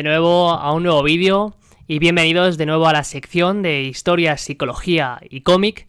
de nuevo a un nuevo vídeo y bienvenidos de nuevo a la sección de historia, psicología y cómic.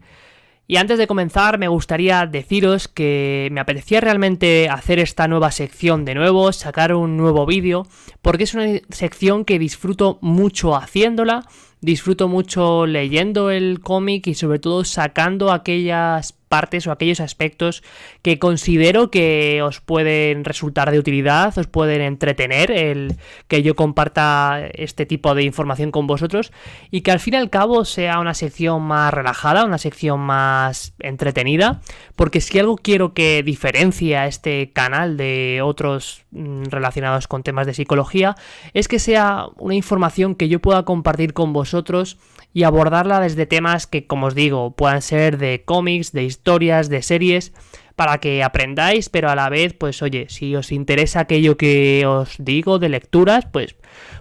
Y antes de comenzar me gustaría deciros que me apetecía realmente hacer esta nueva sección de nuevo, sacar un nuevo vídeo, porque es una sección que disfruto mucho haciéndola, disfruto mucho leyendo el cómic y sobre todo sacando aquellas partes o aquellos aspectos que considero que os pueden resultar de utilidad, os pueden entretener el que yo comparta este tipo de información con vosotros y que al fin y al cabo sea una sección más relajada, una sección más entretenida, porque si algo quiero que diferencie a este canal de otros relacionados con temas de psicología es que sea una información que yo pueda compartir con vosotros y abordarla desde temas que, como os digo, puedan ser de cómics, de historias, de series, para que aprendáis, pero a la vez, pues oye, si os interesa aquello que os digo de lecturas, pues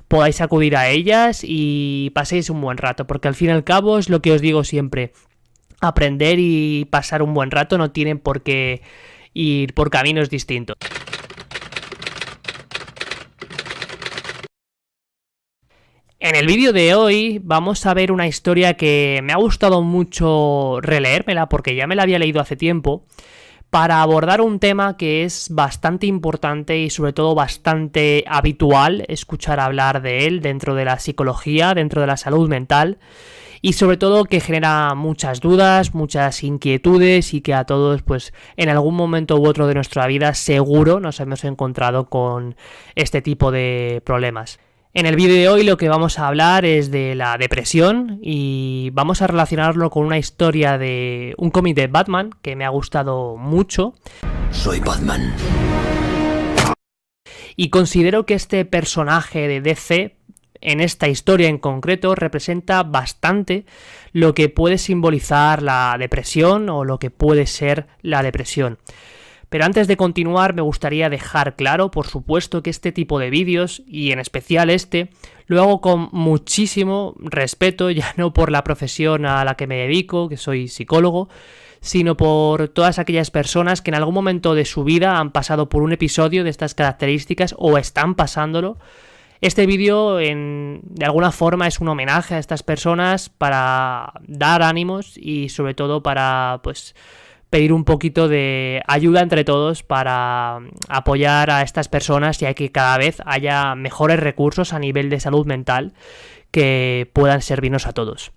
podáis acudir a ellas y paséis un buen rato, porque al fin y al cabo es lo que os digo siempre, aprender y pasar un buen rato no tienen por qué ir por caminos distintos. En el vídeo de hoy vamos a ver una historia que me ha gustado mucho releérmela porque ya me la había leído hace tiempo, para abordar un tema que es bastante importante y sobre todo bastante habitual escuchar hablar de él dentro de la psicología, dentro de la salud mental, y sobre todo que genera muchas dudas, muchas inquietudes y que a todos pues en algún momento u otro de nuestra vida seguro nos hemos encontrado con este tipo de problemas. En el vídeo de hoy lo que vamos a hablar es de la depresión y vamos a relacionarlo con una historia de un cómic de Batman que me ha gustado mucho. Soy Batman. Y considero que este personaje de DC, en esta historia en concreto, representa bastante lo que puede simbolizar la depresión o lo que puede ser la depresión. Pero antes de continuar me gustaría dejar claro, por supuesto, que este tipo de vídeos, y en especial este, lo hago con muchísimo respeto, ya no por la profesión a la que me dedico, que soy psicólogo, sino por todas aquellas personas que en algún momento de su vida han pasado por un episodio de estas características o están pasándolo. Este vídeo, de alguna forma, es un homenaje a estas personas para dar ánimos y sobre todo para, pues, pedir un poquito de ayuda entre todos para apoyar a estas personas y a que cada vez haya mejores recursos a nivel de salud mental que puedan servirnos a todos.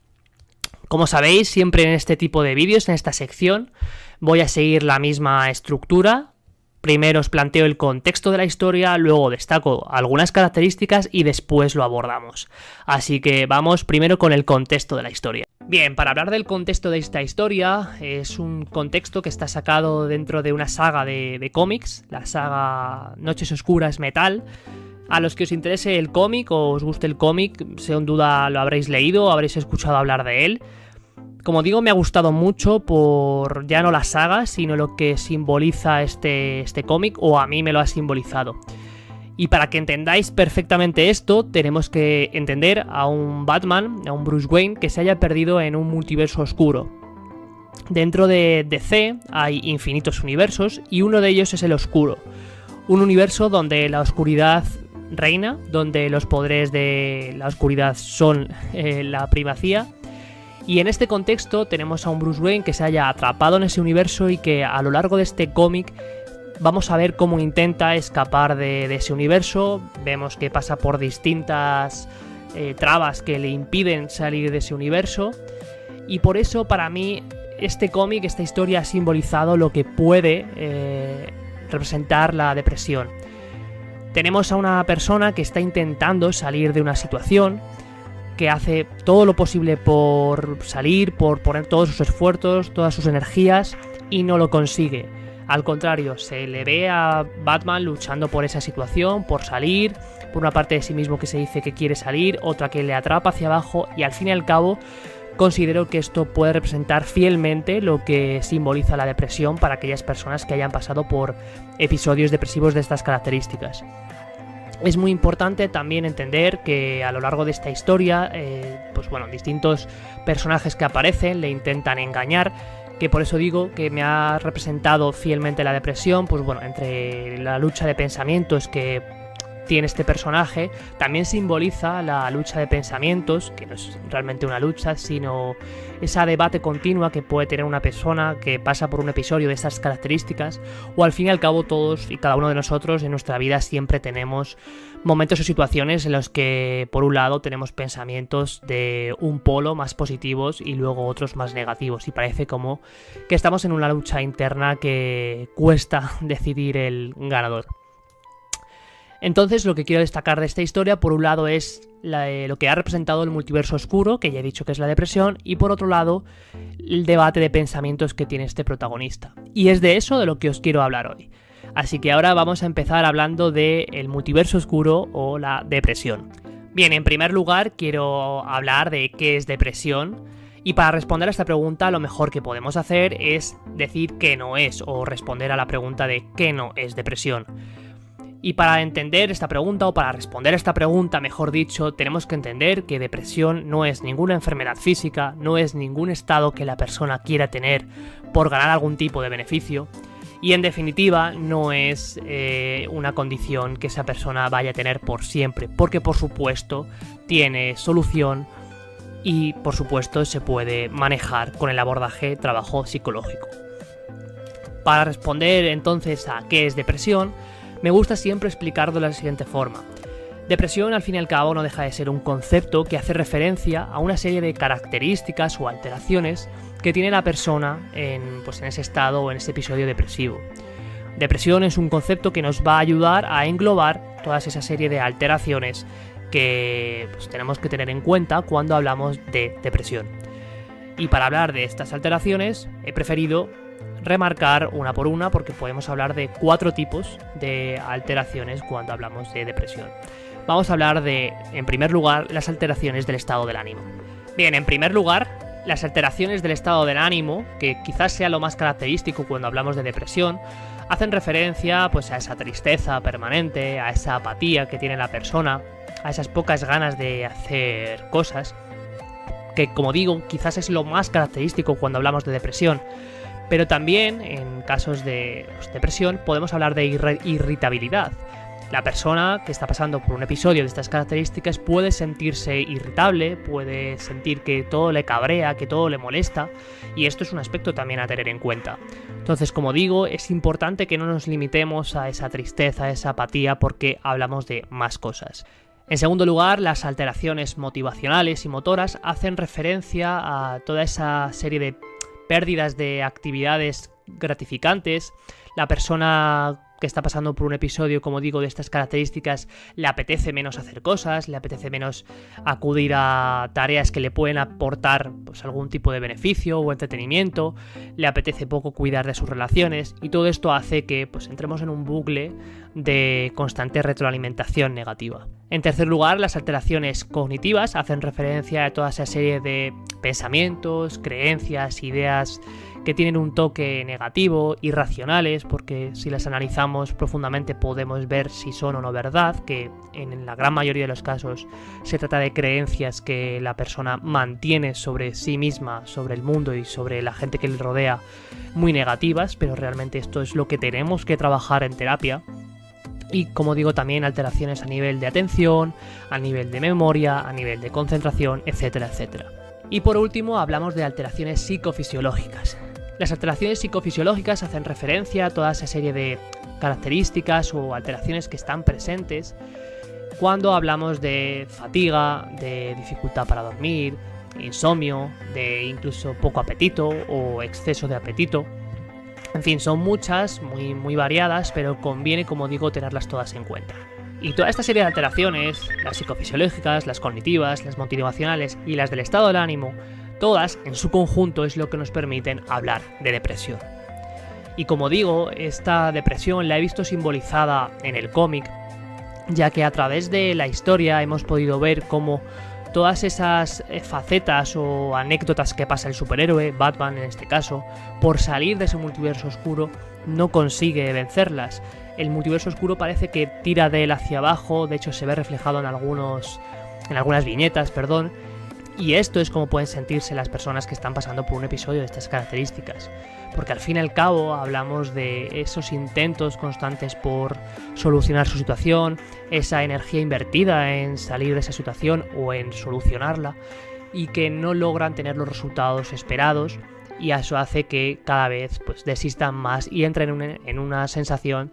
Como sabéis, siempre en este tipo de vídeos, en esta sección, voy a seguir la misma estructura. Primero os planteo el contexto de la historia, luego destaco algunas características y después lo abordamos. Así que vamos primero con el contexto de la historia. Bien, para hablar del contexto de esta historia, es un contexto que está sacado dentro de una saga de cómics, la saga Noches Oscuras Metal. A los que os interese el cómic o os guste el cómic, sin duda lo habréis leído, habréis escuchado hablar de él. Como digo, me ha gustado mucho por ya no la saga, sino lo que simboliza este cómic, o a mí me lo ha simbolizado. Y para que entendáis perfectamente esto, tenemos que entender a un Batman, a un Bruce Wayne, que se haya perdido en un multiverso oscuro. Dentro de DC hay infinitos universos y uno de ellos es el oscuro. Un universo donde la oscuridad reina, donde los poderes de la oscuridad son la primacía. Y en este contexto tenemos a un Bruce Wayne que se haya atrapado en ese universo y que a lo largo de este cómic vamos a ver cómo intenta escapar de ese universo. Vemos que pasa por distintas trabas que le impiden salir de ese universo. Y por eso para mí este cómic, esta historia ha simbolizado lo que puede representar la depresión. Tenemos a una persona que está intentando salir de una situación, que hace todo lo posible por salir, por poner todos sus esfuerzos, todas sus energías y no lo consigue. Al contrario, se le ve a Batman luchando por esa situación, por salir, por una parte de sí mismo que se dice que quiere salir, otra que le atrapa hacia abajo y al fin y al cabo considero que esto puede representar fielmente lo que simboliza la depresión para aquellas personas que hayan pasado por episodios depresivos de estas características. Es muy importante también entender que a lo largo de esta historia, distintos personajes que aparecen le intentan engañar, que por eso digo que me ha representado fielmente la depresión, entre la lucha de pensamientos que tiene este personaje también simboliza la lucha de pensamientos, que no es realmente una lucha, sino esa debate continua que puede tener una persona que pasa por un episodio de estas características, o al fin y al cabo todos y cada uno de nosotros en nuestra vida siempre tenemos momentos o situaciones en los que por un lado tenemos pensamientos de un polo más positivos y luego otros más negativos, y parece como que estamos en una lucha interna que cuesta decidir el ganador. Entonces, lo que quiero destacar de esta historia, por un lado, es lo que ha representado el multiverso oscuro, que ya he dicho que es la depresión, y por otro lado, el debate de pensamientos que tiene este protagonista. Y es de eso de lo que os quiero hablar hoy. Así que ahora vamos a empezar hablando del multiverso oscuro o la depresión. Bien, en primer lugar, quiero hablar de qué es depresión. Y para responder a esta pregunta, lo mejor que podemos hacer es decir qué no es, o responder a la pregunta de qué no es depresión. Y para entender esta pregunta, o para responder a esta pregunta, mejor dicho, tenemos que entender que depresión no es ninguna enfermedad física, no es ningún estado que la persona quiera tener por ganar algún tipo de beneficio, y en definitiva no es una condición que esa persona vaya a tener por siempre, porque por supuesto tiene solución y por supuesto se puede manejar con el abordaje trabajo psicológico. Para responder entonces a qué es depresión, me gusta siempre explicarlo de la siguiente forma. Depresión, al fin y al cabo, no deja de ser un concepto que hace referencia a una serie de características o alteraciones que tiene la persona en ese estado o en ese episodio depresivo. Depresión es un concepto que nos va a ayudar a englobar toda esa serie de alteraciones que tenemos que tener en cuenta cuando hablamos de depresión. Y para hablar de estas alteraciones, he preferido remarcar una por una porque podemos hablar de 4 tipos de alteraciones cuando hablamos de depresión. Vamos a hablar de, en primer lugar, las alteraciones del estado del ánimo. Bien, en primer lugar, las alteraciones del estado del ánimo, que quizás sea lo más característico cuando hablamos de depresión, hacen referencia a esa tristeza permanente, a esa apatía que tiene la persona, a esas pocas ganas de hacer cosas, que como digo, quizás es lo más característico cuando hablamos de depresión. Pero también, en casos de depresión, podemos hablar de irritabilidad. La persona que está pasando por un episodio de estas características puede sentirse irritable, puede sentir que todo le cabrea, que todo le molesta, y esto es un aspecto también a tener en cuenta. Entonces, como digo, es importante que no nos limitemos a esa tristeza, a esa apatía, porque hablamos de más cosas. En segundo lugar, las alteraciones motivacionales y motoras hacen referencia a toda esa serie de pérdidas de actividades gratificantes. La persona que está pasando por un episodio, como digo, de estas características, le apetece menos hacer cosas, le apetece menos acudir a tareas que le pueden aportar algún tipo de beneficio o entretenimiento, le apetece poco cuidar de sus relaciones, y todo esto hace que entremos en un bucle de constante retroalimentación negativa. En tercer lugar, las alteraciones cognitivas hacen referencia a toda esa serie de pensamientos, creencias, ideas que tienen un toque negativo, irracionales, porque si las analizamos profundamente podemos ver si son o no verdad, que en la gran mayoría de los casos se trata de creencias que la persona mantiene sobre sí misma, sobre el mundo y sobre la gente que le rodea, muy negativas, pero realmente esto es lo que tenemos que trabajar en terapia. Y como digo, también alteraciones a nivel de atención, a nivel de memoria, a nivel de concentración, etcétera, etcétera. Y por último hablamos de alteraciones psicofisiológicas. Las alteraciones psicofisiológicas hacen referencia a toda esa serie de características o alteraciones que están presentes cuando hablamos de fatiga, de dificultad para dormir, insomnio, de incluso poco apetito o exceso de apetito. En fin, son muchas, muy variadas, pero conviene, como digo, tenerlas todas en cuenta. Y toda esta serie de alteraciones, las psicofisiológicas, las cognitivas, las motivacionales y las del estado del ánimo, todas en su conjunto es lo que nos permiten hablar de depresión. Y como digo, esta depresión la he visto simbolizada en el cómic, ya que a través de la historia hemos podido ver cómo todas esas facetas o anécdotas que pasa el superhéroe, Batman en este caso, por salir de ese multiverso oscuro, no consigue vencerlas. El multiverso oscuro parece que tira de él hacia abajo, de hecho se ve reflejado en algunas viñetas, Y esto es como pueden sentirse las personas que están pasando por un episodio de estas características. Porque al fin y al cabo hablamos de esos intentos constantes por solucionar su situación, esa energía invertida en salir de esa situación o en solucionarla, y que no logran tener los resultados esperados, y eso hace que cada vez pues desistan más y entren en una sensación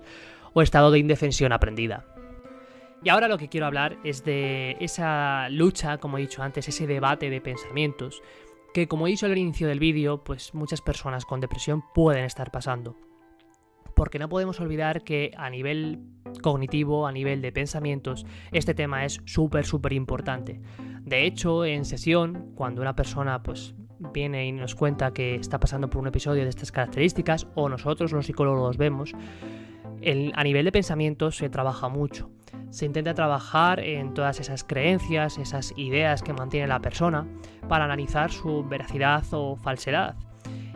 o estado de indefensión aprendida. Y ahora lo que quiero hablar es de esa lucha, como he dicho antes, ese debate de pensamientos, que como he dicho al inicio del vídeo, pues muchas personas con depresión pueden estar pasando. Porque no podemos olvidar que a nivel cognitivo, a nivel de pensamientos, este tema es súper importante. De hecho, en sesión, cuando una persona pues viene y nos cuenta que está pasando por un episodio de estas características, o nosotros los psicólogos vemos, a nivel de pensamientos se trabaja mucho. Se intenta trabajar en todas esas creencias, esas ideas que mantiene la persona, para analizar su veracidad o falsedad.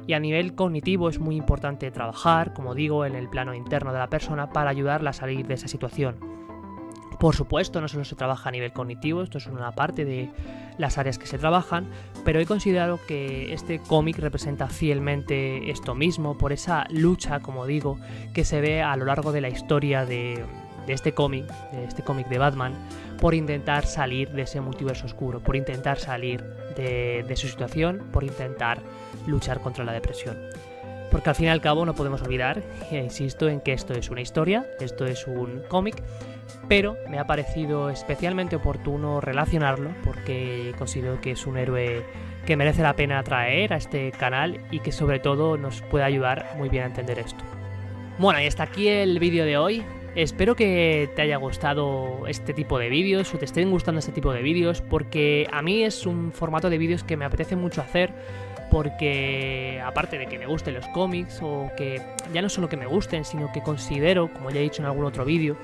Y a nivel cognitivo es muy importante trabajar, como digo, en el plano interno de la persona para ayudarla a salir de esa situación. Por supuesto, no solo se trabaja a nivel cognitivo, esto es una parte de las áreas que se trabajan, pero he considerado que este cómic representa fielmente esto mismo, por esa lucha, como digo, que se ve a lo largo de la historia de este cómic de Batman, por intentar salir de ese multiverso oscuro, por intentar salir de su situación, por intentar luchar contra la depresión. Porque al fin y al cabo no podemos olvidar, e insisto en que esto es una historia, esto es un cómic, pero me ha parecido especialmente oportuno relacionarlo porque considero que es un héroe que merece la pena traer a este canal y que sobre todo nos puede ayudar muy bien a entender esto. Bueno, y hasta aquí el vídeo de hoy. Espero que te haya gustado este tipo de vídeos o te estén gustando este tipo de vídeos, porque a mí es un formato de vídeos que me apetece mucho hacer, porque aparte de que me gusten los cómics, o que ya no solo que me gusten, sino que considero, como ya he dicho en algún otro vídeo,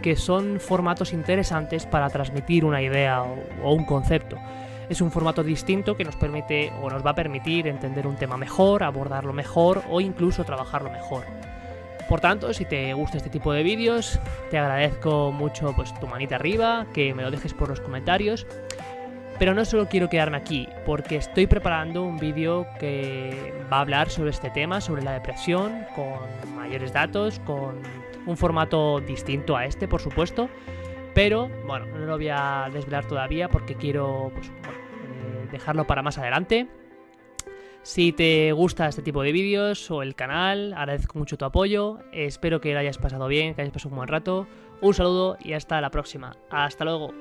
que son formatos interesantes para transmitir una idea o un concepto. Es un formato distinto que nos permite o nos va a permitir entender un tema mejor, abordarlo mejor o incluso trabajarlo mejor. Por tanto, si te gusta este tipo de vídeos, te agradezco mucho pues tu manita arriba, que me lo dejes por los comentarios. Pero no solo quiero quedarme aquí, porque estoy preparando un vídeo que va a hablar sobre este tema, sobre la depresión, con mayores datos, con un formato distinto a este, por supuesto. Pero, bueno, no lo voy a desvelar todavía porque quiero dejarlo para más adelante. Si te gusta este tipo de vídeos o el canal, agradezco mucho tu apoyo. Espero que lo hayas pasado bien, que hayas pasado un buen rato. Un saludo y hasta la próxima. Hasta luego.